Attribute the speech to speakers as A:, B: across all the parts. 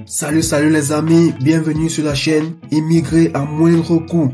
A: Salut les amis, bienvenue sur la chaîne Immigrer à moindre coût.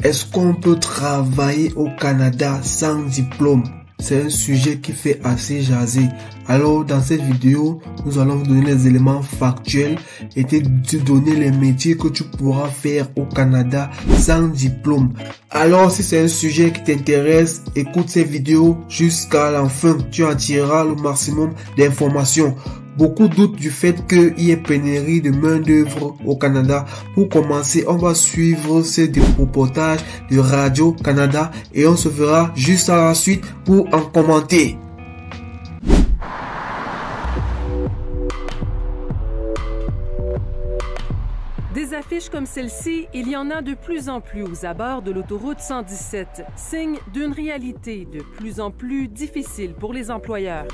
A: Est-ce qu'on peut travailler au Canada sans diplôme? C'est un sujet qui fait assez jaser. Alors dans cette vidéo, nous allons vous donner les éléments factuels et te donner les métiers que tu pourras faire au Canada sans diplôme. Alors si c'est un sujet qui t'intéresse, écoute cette vidéo jusqu'à la fin. Tu en tireras le maximum d'informations. Beaucoup doutent du fait qu'il y ait pénurie de main-d'œuvre au Canada. Pour commencer, on va suivre ce reportage de Radio-Canada et on se verra juste à la suite pour en commenter.
B: Des affiches comme celle-ci, il y en a de plus en plus aux abords de l'autoroute 117, signe d'une réalité de plus en plus difficile pour les employeurs.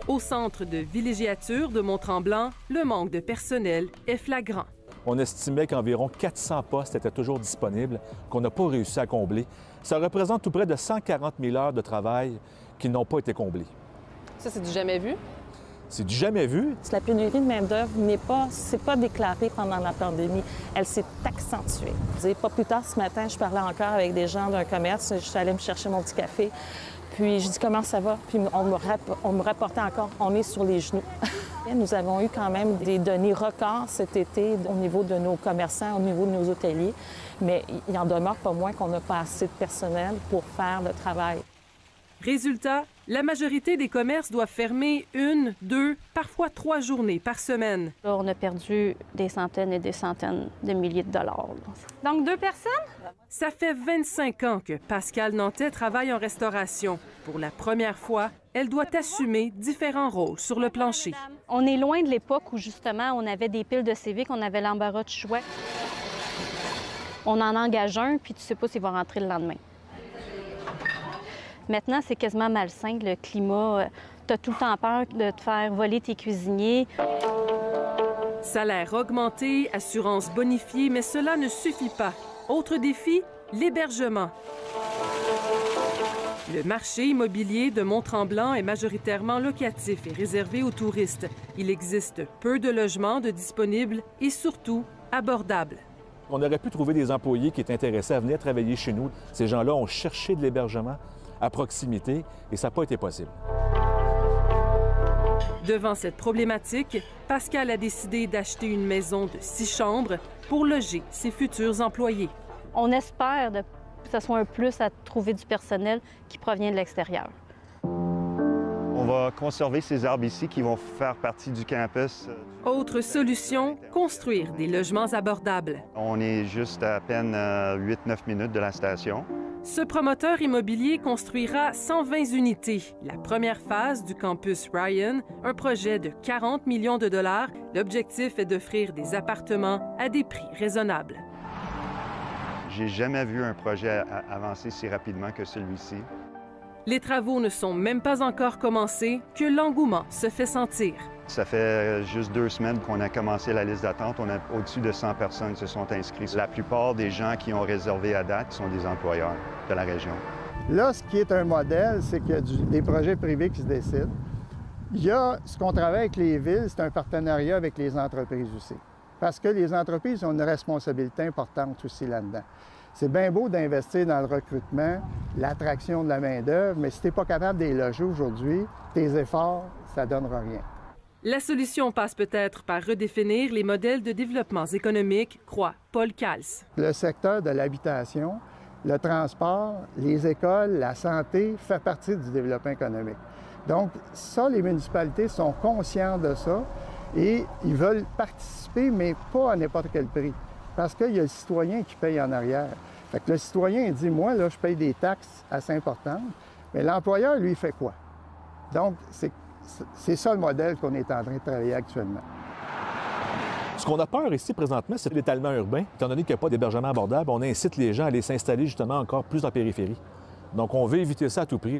B: Au centre de villégiature de Mont-Tremblant, le manque de personnel est flagrant.
C: On estimait qu'environ 400 postes étaient toujours disponibles, qu'on n'a pas réussi à combler. Ça représente tout près de 140 000 heures de travail qui n'ont pas été comblées.
D: Ça, c'est du jamais vu?
C: C'est du jamais vu.
E: La pénurie de main-d'œuvre c'est pas déclaré pendant la pandémie. Elle s'est accentuée. Pas plus tard ce matin, je parlais encore avec des gens d'un commerce. Je suis allée me chercher mon petit café. Puis je dis comment ça va? Puis on me rapportait encore, on est sur les genoux. Nous avons eu quand même des données records cet été au niveau de nos commerçants, au niveau de nos hôteliers. Mais il en demeure pas moins qu'on n'a pas assez de personnel pour faire le travail.
B: Résultat, la majorité des commerces doivent fermer 1, 2, parfois 3 journées par semaine.
F: Là, on a perdu des centaines et des centaines de milliers de dollars.
D: Donc 2 personnes?
B: Ça fait 25 ans que Pascale Nantais travaille en restauration. Pour la première fois, elle doit assumer différents rôles sur le plancher.
F: On est loin de l'époque où, justement, on avait des piles de CV, qu'on avait l'embarras de choix. On en engage un, puis tu sais pas s'il va rentrer le lendemain. Maintenant, c'est quasiment malsain, le climat. Tu as tout le temps peur de te faire voler tes cuisiniers.
B: Salaire augmenté, assurance bonifiée, mais cela ne suffit pas. Autre défi, l'hébergement. Le marché immobilier de Mont-Tremblant est majoritairement locatif et réservé aux touristes. Il existe peu de logements de disponibles et surtout abordables.
C: On aurait pu trouver des employés qui étaient intéressés à venir travailler chez nous. Ces gens-là ont cherché de l'hébergement à proximité et ça n'a pas été possible.
B: Devant cette problématique, Pascal a décidé d'acheter une maison de 6 chambres pour loger ses futurs employés.
F: On espère que ce soit un plus à trouver du personnel qui provient de l'extérieur.
G: On va conserver ces arbres ici qui vont faire partie du campus.
B: Autre solution, construire des logements abordables.
G: On est juste à peine 8-9 minutes de la station.
B: Ce promoteur immobilier construira 120 unités. La première phase du campus Ryan, un projet de 40 millions de dollars. L'objectif est d'offrir des appartements à des prix raisonnables.
G: J'ai jamais vu un projet avancer si rapidement que celui-ci.
B: Les travaux ne sont même pas encore commencés que l'engouement se fait sentir.
G: Ça fait juste 2 semaines qu'on a commencé la liste d'attente. On a au-dessus de 100 personnes qui se sont inscrites. La plupart des gens qui ont réservé à date sont des employeurs de la région.
H: Là, ce qui est un modèle, c'est qu'il y a des projets privés qui se décident. Il y a ce qu'on travaille avec les villes, c'est un partenariat avec les entreprises aussi. Parce que les entreprises ont une responsabilité importante aussi là-dedans. C'est bien beau d'investir dans le recrutement, l'attraction de la main-d'œuvre, mais si tu n'es pas capable de les loger aujourd'hui, tes efforts, ça ne donnera rien.
B: La solution passe peut-être par redéfinir les modèles de développement économique, croit Paul Kals.
H: Le secteur de l'habitation, le transport, les écoles, la santé fait partie du développement économique. Donc ça, les municipalités sont conscientes de ça et ils veulent participer, mais pas à n'importe quel prix. Parce qu'il y a le citoyen qui paye en arrière. Fait que le citoyen, il dit, moi, là, je paye des taxes assez importantes, mais l'employeur, lui, il fait quoi? Donc, c'est ça le modèle qu'on est en train de travailler actuellement.
C: Ce qu'on a peur ici présentement, c'est l'étalement urbain. Étant donné qu'il n'y a pas d'hébergement abordable, on incite les gens à aller s'installer justement encore plus en périphérie. Donc, on veut éviter ça à tout prix.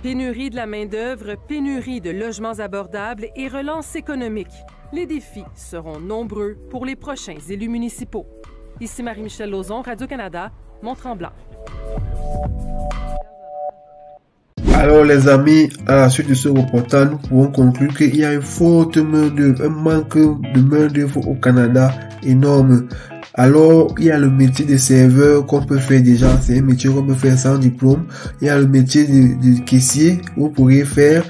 B: Pénurie de la main-d'œuvre, pénurie de logements abordables et relance économique. Les défis seront nombreux pour les prochains élus municipaux. Ici Marie-Michel Lauzon, Radio-Canada, Mont-Tremblant.
A: Alors les amis, à la suite de ce reportage, nous pouvons conclure qu'il y a une forte main-d'œuvre, un manque de main-d'œuvre au Canada énorme. Alors, il y a le métier de serveur qu'on peut faire déjà, c'est un métier qu'on peut faire sans diplôme. Il y a le métier de caissier, vous pourriez faire.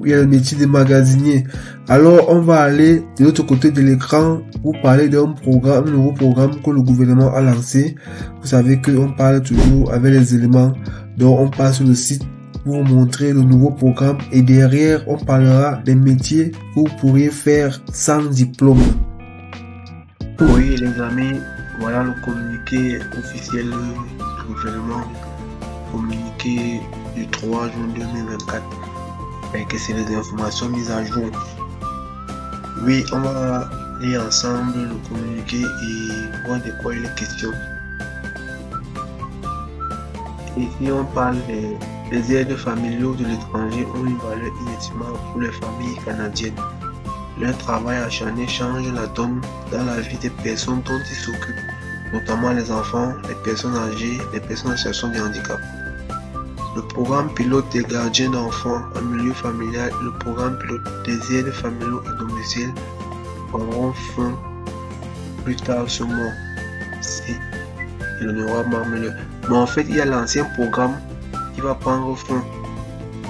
A: Il y a le métier de magasinier. Alors, on va aller de l'autre côté de l'écran pour parler d'un programme, un nouveau programme que le gouvernement a lancé. Vous savez qu'on parle toujours avec les éléments, donc on passe sur le site pour vous montrer le nouveau programme et derrière, on parlera des métiers que vous pourriez faire sans diplôme. Oui, les amis, voilà le communiqué officiel du gouvernement, communiqué du 3 juin 2024, avec les informations mises à jour. Oui, on va lire ensemble le communiqué et voir de quoi il est question. Ici, on parle des aides familiaux de l'étranger ont une valeur inestimable pour les familles canadiennes. Leur travail acharné change la donne dans la vie des personnes dont ils s'occupent, notamment les enfants, les personnes âgées, les personnes en situation de handicap. Le programme pilote des gardiens d'enfants en milieu familial et le programme pilote des aides familiaux à domicile prendront fin plus tard ce mois. C'est l'honorable Marmeleur. Mais en fait, il y a l'ancien programme qui va prendre fin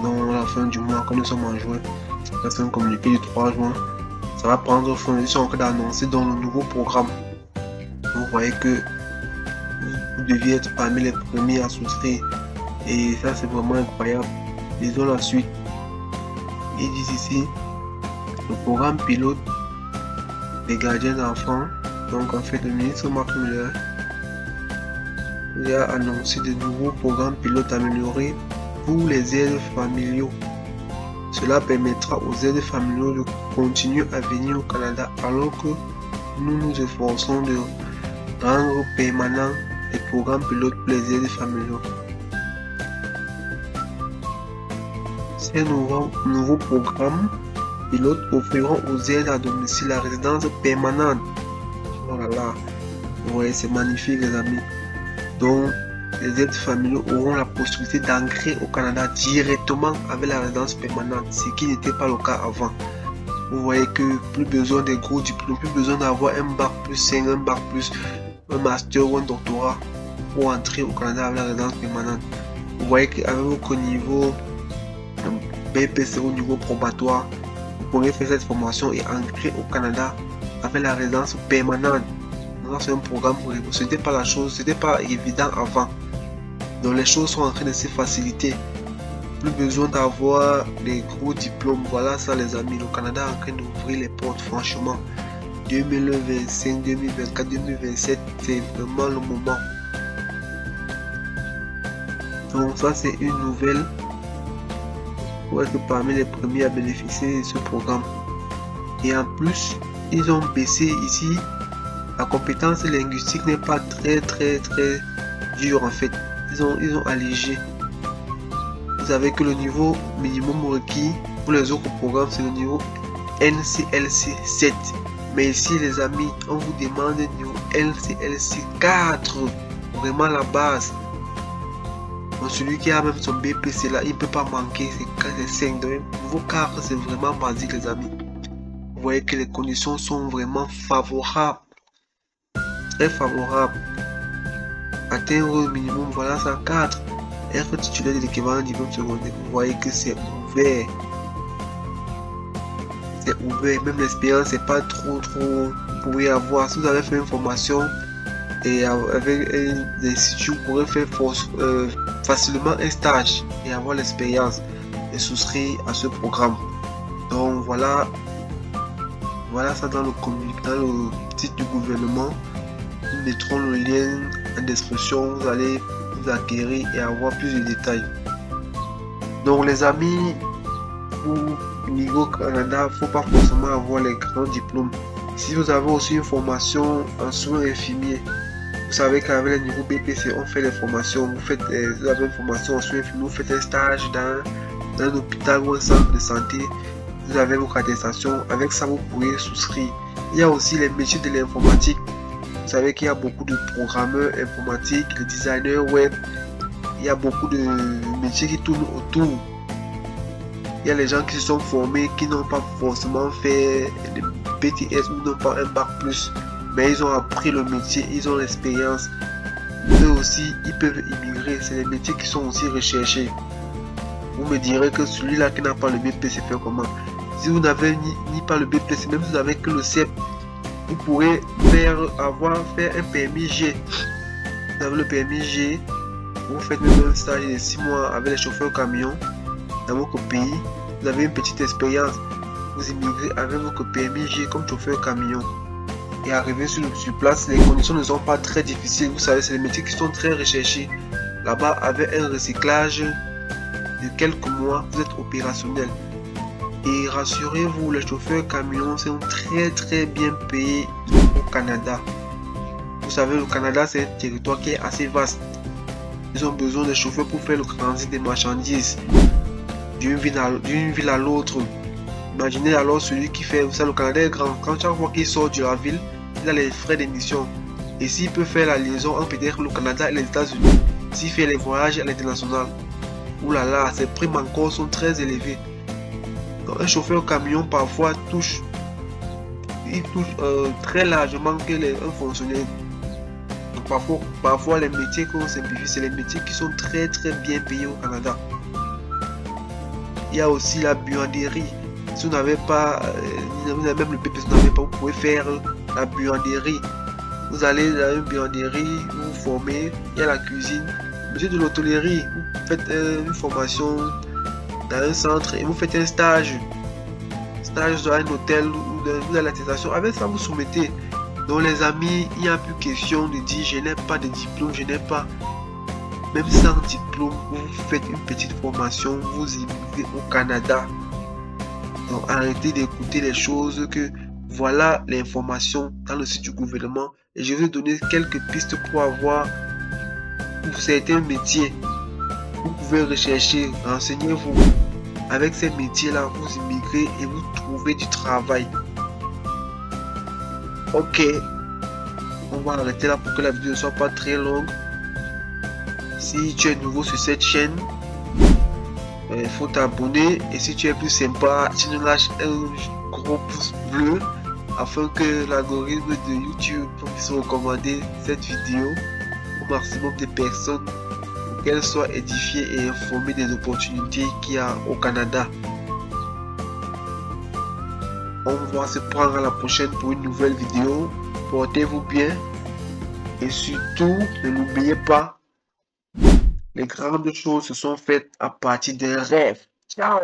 A: dans la fin du mois, comme nous sommes en juin. C'est un communiqué du 3 juin. Ça va prendre fin. Ils sont en train d'annoncer dans le nouveau programme. Vous voyez que vous deviez être parmi les premiers à souscrire. Et ça, c'est vraiment incroyable. Lisons la suite. Ils disent ici, le programme pilote des gardiens d'enfants. Donc en fait, le ministre Marc Muller a annoncé de nouveaux programmes pilotes améliorés pour les aides familiaux. Cela permettra aux aides familiaux de continuer à venir au Canada alors que nous nous efforçons de rendre permanent les programmes pilotes pour les aides familiaux. Ces nouveaux programmes pilotes offriront aux aides à domicile la résidence permanente. Oh là là, vous voyez, c'est magnifique les amis. Donc, les aides familiaux auront la possibilité d'ancrer au Canada directement avec la résidence permanente, ce qui n'était pas le cas avant. Vous voyez que plus besoin des gros diplômes, plus besoin d'avoir un bac plus 5, un bac plus, un master ou un doctorat pour entrer au Canada avec la résidence permanente. Vous voyez qu'avec votre niveau BPC au niveau probatoire, vous pourrez faire cette formation et entrer au Canada avec la résidence permanente. C'est un programme pour vous. C'était pas la chose, c'était pas évident avant. Donc les choses sont en train de se faciliter. Plus besoin d'avoir des gros diplômes. Voilà ça les amis. Le Canada est en train d'ouvrir les portes franchement. 2025, 2024, 2027, c'est vraiment le moment. Donc ça c'est une nouvelle. Pour être parmi les premiers à bénéficier de ce programme. Et en plus, ils ont baissé ici. La compétence linguistique n'est pas très dure en fait. Ils ont allégé. Vous savez que le niveau minimum requis pour les autres programmes c'est le niveau NCLC 7. Mais ici les amis, on vous demande le niveau NCLC 4. Vraiment la base. Donc celui qui a même son BPC là, il ne peut pas manquer. C'est 5. Donc le niveau 4 c'est vraiment basique les amis. Vous voyez que les conditions sont vraiment favorables. Très favorable. Atteindre le minimum, voilà ça 4. Être titulaire de l'équivalent diplôme secondaire. Vous voyez que c'est ouvert. C'est ouvert. Même l'expérience c'est pas trop. Vous pouvez avoir. Si vous avez fait une formation et avec un institut, vous pourrez faire facilement un stage et avoir l'expérience et souscrire à ce programme. Donc voilà ça dans le communiqué, dans le site du gouvernement. Nous mettrons le lien en description, vous allez vous acquérir et avoir plus de détails. Donc les amis, pour niveau Canada, il ne faut pas forcément avoir les grands diplômes. Si vous avez aussi une formation en soins infirmiers, vous savez qu'avec le niveau BPC, on fait les formations. Vous avez une formation en soins infirmiers, vous faites un stage dans un hôpital ou un centre de santé. Vous avez votre attestation, avec ça vous pouvez souscrire. Il y a aussi les métiers de l'informatique. Vous savez qu'il y a beaucoup de programmeurs informatiques, de designers web. Il y a beaucoup de métiers qui tournent autour Il y a les gens qui se sont formés, qui n'ont pas forcément fait le BTS ou n'ont pas un bac plus, mais ils ont appris le métier, ils ont l'expérience. Eux aussi, ils peuvent immigrer. C'est des métiers qui sont aussi recherchés. Vous me direz que celui-là qui n'a pas le BP, c'est fait comment? Si vous n'avez ni pas le BP, même si vous n'avez que le CEP, vous pourrez faire un permis G. Vous avez le permis G, vous faites même un stage de 6 mois avec les chauffeurs camions dans votre pays. Vous avez une petite expérience. Vous immigrez avec votre permis G comme chauffeur camion. Et arriver sur place, les conditions ne sont pas très difficiles. Vous savez, c'est des métiers qui sont très recherchés. Là-bas, avec un recyclage de quelques mois, vous êtes opérationnel. Et rassurez-vous, les chauffeurs camions sont très bien payés au Canada. Vous savez, le Canada, c'est un territoire qui est assez vaste. Ils ont besoin de chauffeurs pour faire le transit des marchandises d'une ville à l'autre. Imaginez alors celui qui fait, vous savez, le Canada est grand. Quand chaque fois qu'il sort de la ville, il a les frais d'émission. Et s'il peut faire la liaison entre peut-être le Canada et les États-Unis, s'il fait les voyages à l'international, oulala, ses primes encore sont très élevées. Donc, un chauffeur camion parfois touche très largement que un fonctionnaire. Donc, parfois les métiers qu'on simplifie, c'est les métiers qui sont très bien payés au Canada. Il y a aussi la buanderie. Si vous n'avez pas, vous avez même le BP, vous n'avez pas, vous pouvez faire la buanderie. Vous allez dans une buanderie, vous vous formez, il y a la cuisine. Monsieur de l'hôtellerie, vous faites une formation dans un centre et vous faites un stage dans un hôtel ou dans l'attestation. Avec ça, vous soumettez. Donc les amis, il n'y a plus question de dire je n'ai pas de diplôme, je n'ai pas. Même sans diplôme, vous faites une petite formation, vous immigrez au Canada. Donc arrêtez d'écouter les choses que voilà l'information dans le site du gouvernement. Et je vais donner quelques pistes pour avoir pour certains métiers. Vous pouvez rechercher, renseignez-vous. Avec ces métiers-là, vous immigrez et vous trouvez du travail. Ok, on va arrêter là pour que la vidéo ne soit pas très longue. Si tu es nouveau sur cette chaîne, il faut t'abonner. Et si tu es plus sympa, tu nous lâches un gros pouce bleu afin que l'algorithme de YouTube puisse recommander cette vidéo au maximum de personnes, pour qu'elles soient édifiées et informées des opportunités qu'il y a au Canada. On va se prendre à la prochaine pour une nouvelle vidéo. Portez-vous bien et surtout ne l'oubliez pas, les grandes choses se sont faites à partir d'un rêve. Ciao!